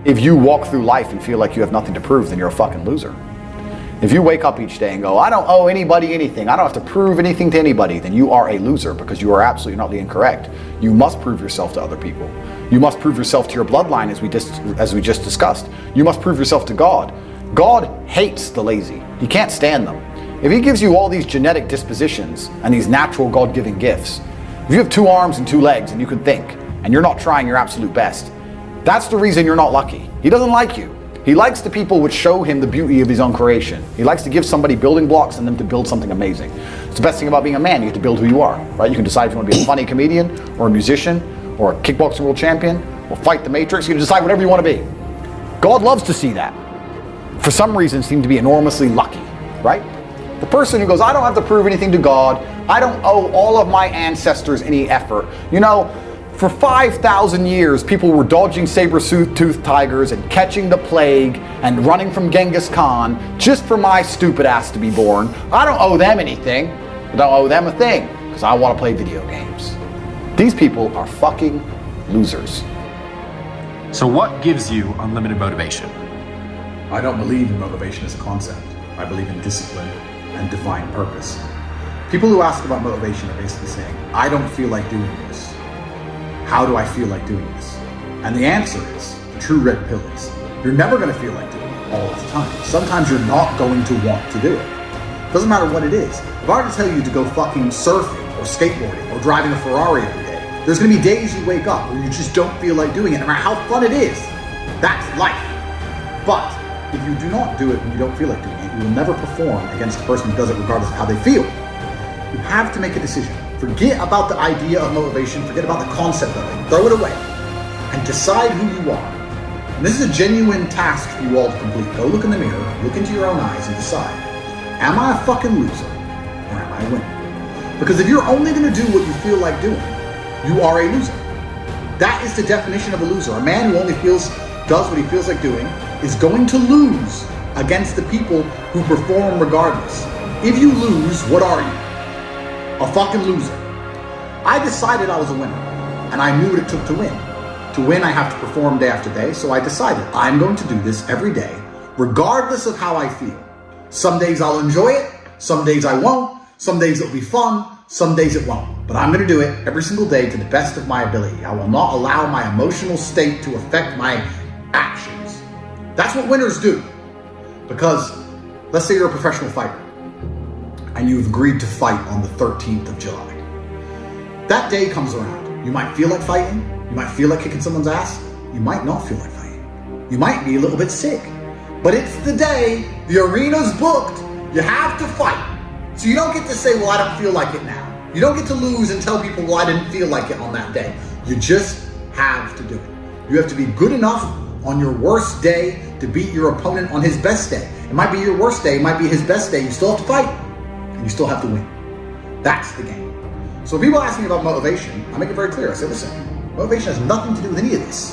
If you walk through life and feel like you have nothing to prove, then you're a fucking loser. If you wake up each day and go, I don't owe anybody anything, I don't have to prove anything to anybody, then you are a loser, because you are absolutely not incorrect. You must prove yourself to other people. You must prove yourself to your bloodline, as we just discussed. You must prove yourself to God. God hates the lazy. He can't stand them. If he gives you all these genetic dispositions and these natural God-given gifts, if you have 2 arms and 2 legs and you can think, and you're not trying your absolute best, that's the reason you're not lucky. He doesn't like you. He likes the people which show him the beauty of his own creation. He likes to give somebody building blocks and them to build something amazing. It's the best thing about being a man. You have to build who you are, right? You can decide if you want to be a funny comedian or a musician or a kickboxing world champion or fight the Matrix. You can decide whatever you want to be. God loves to see that. For some reason, seem to be enormously lucky, right? The person who goes, I don't have to prove anything to God. I don't owe all of my ancestors any effort. You know, for 5,000 years, people were dodging saber-toothed tigers and catching the plague and running from Genghis Khan just for my stupid ass to be born. I don't owe them anything. I don't owe them a thing because I want to play video games. These people are fucking losers. So what gives you unlimited motivation? I don't believe in motivation as a concept. I believe in discipline and divine purpose. People who ask about motivation are basically saying, I don't feel like doing this. How do I feel like doing this? And the answer is, the true red pill is, you're never going to feel like doing it all the time. Sometimes you're not going to want to do it. Doesn't matter what it is. If I were to tell you to go fucking surfing or skateboarding or driving a Ferrari every day, there's going to be days you wake up where you just don't feel like doing it, no matter how fun it is. That's life. But if you do not do it when you don't feel like doing it, you will never perform against the person who does it regardless of how they feel. You have to make a decision. Forget about the idea of motivation, forget about the concept of it, throw it away, and decide who you are. And this is a genuine task for you all to complete. Go look in the mirror, look into your own eyes, and decide, am I a fucking loser, or am I a winner? Because if you're only going to do what you feel like doing, you are a loser. That is the definition of a loser. A man who only does what he feels like doing is going to lose against the people who perform regardless. If you lose, what are you? A fucking loser. I decided I was a winner, and I knew what it took to win. To win, I have to perform day after day, so I decided I'm going to do this every day, regardless of how I feel. Some days I'll enjoy it, some days I won't, some days it'll be fun, some days it won't. But I'm going to do it every single day to the best of my ability. I will not allow my emotional state to affect my actions. That's what winners do. Because, let's say you're a professional fighter, and you've agreed to fight on the 13th of July. That day comes around. You might feel like fighting. You might feel like kicking someone's ass. You might not feel like fighting. You might be a little bit sick. But it's the day, the arena's booked, you have to fight. So you don't get to say, well, I don't feel like it now. You don't get to lose and tell people, well, I didn't feel like it on that day. You just have to do it. You have to be good enough on your worst day to beat your opponent on his best day. It might be your worst day, it might be his best day. You still have to fight. And you still have to win. That's the game. So when people ask me about motivation, I make it very clear. I say, listen, motivation has nothing to do with any of this.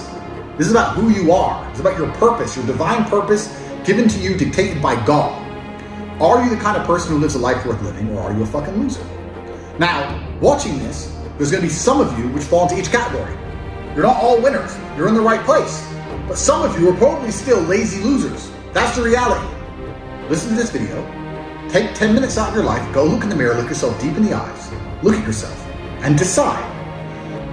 This is about who you are. It's about your purpose, your divine purpose given to you, dictated by God. Are you the kind of person who lives a life worth living, or are you a fucking loser? Now, watching this, there's going to be some of you which fall into each category. You're not all winners. You're in the right place. But some of you are probably still lazy losers. That's the reality. Listen to this video. Take 10 minutes out of your life, go look in the mirror, look yourself deep in the eyes, look at yourself, and decide,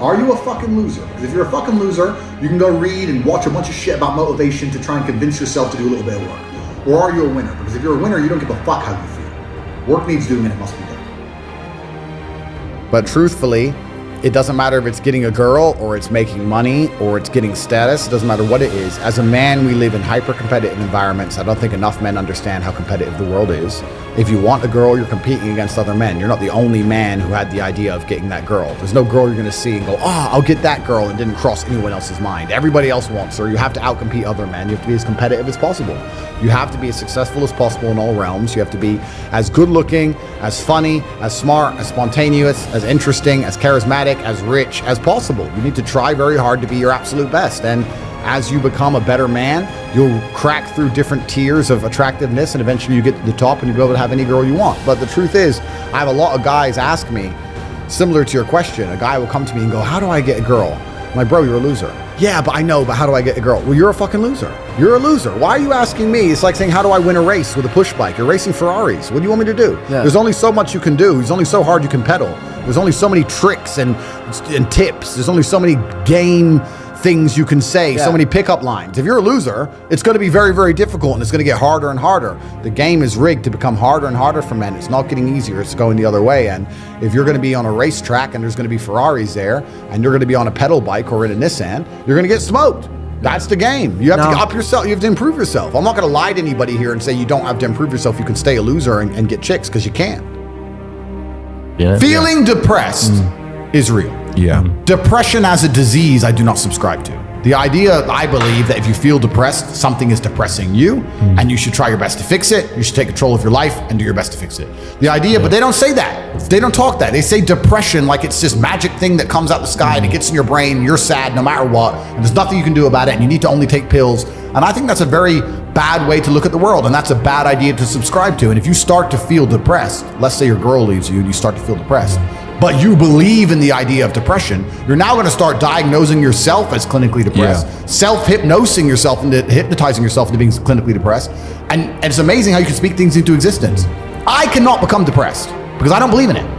are you a fucking loser? Because if you're a fucking loser, you can go read and watch a bunch of shit about motivation to try and convince yourself to do a little bit of work. Or are you a winner? Because if you're a winner, you don't give a fuck how you feel. Work needs doing and it must be done. But truthfully, it doesn't matter if it's getting a girl or it's making money or it's getting status. It doesn't matter what it is. As a man, we live in hyper-competitive environments. I don't think enough men understand how competitive the world is. If you want a girl, you're competing against other men. You're not the only man who had the idea of getting that girl. There's no girl you're going to see and go, I'll get that girl, and didn't cross anyone else's mind. Everybody else wants her. You have to outcompete other men. You have to be as competitive as possible. You have to be as successful as possible in all realms. You have to be as good looking, as funny, as smart, as spontaneous, as interesting, as charismatic, as rich as possible. You need to try very hard to be your absolute best. And as you become a better man, you'll crack through different tiers of attractiveness, and eventually you get to the top and you'll be able to have any girl you want. But the truth is, I have a lot of guys ask me, similar to your question, a guy will come to me and go, how do I get a girl? I'm like, bro, you're a loser. Yeah, but I know, but how do I get a girl? Well, you're a fucking loser. You're a loser. Why are you asking me? It's like saying, how do I win a race with a push bike? You're racing Ferraris. What do you want me to do? Yeah. There's only so much you can do. There's only so hard you can pedal. There's only so many tricks and tips. There's only so many game things you can say, so many pickup lines. If you're a loser, it's going to be very, very difficult, and it's going to get harder and harder. The game is rigged to become harder and harder for men. It's not getting easier. It's going the other way. And if you're going to be on a racetrack and there's going to be Ferraris there, and you're going to be on a pedal bike or in a Nissan, you're going to get smoked. That's the game. You have to up yourself. You have to improve yourself. I'm not going to lie to anybody here and say you don't have to improve yourself. You can stay a loser and get chicks, because you can. Feeling depressed is real. Yeah. Depression as a disease, I do not subscribe to. The idea, I believe, that if you feel depressed, something is depressing you, and you should try your best to fix it. You should take control of your life and do your best to fix it. The idea, but they don't say that. They don't talk that. They say depression like it's this magic thing that comes out the sky and it gets in your brain, and you're sad no matter what, and there's nothing you can do about it, and you need to only take pills. And I think that's a very bad way to look at the world, and that's a bad idea to subscribe to. And if you start to feel depressed, let's say your girl leaves you and you start to feel depressed, but you believe in the idea of depression, you're now going to start diagnosing yourself as clinically depressed, self-hypnosing yourself into hypnotizing yourself into being clinically depressed. And it's amazing how you can speak things into existence. I cannot become depressed because I don't believe in it.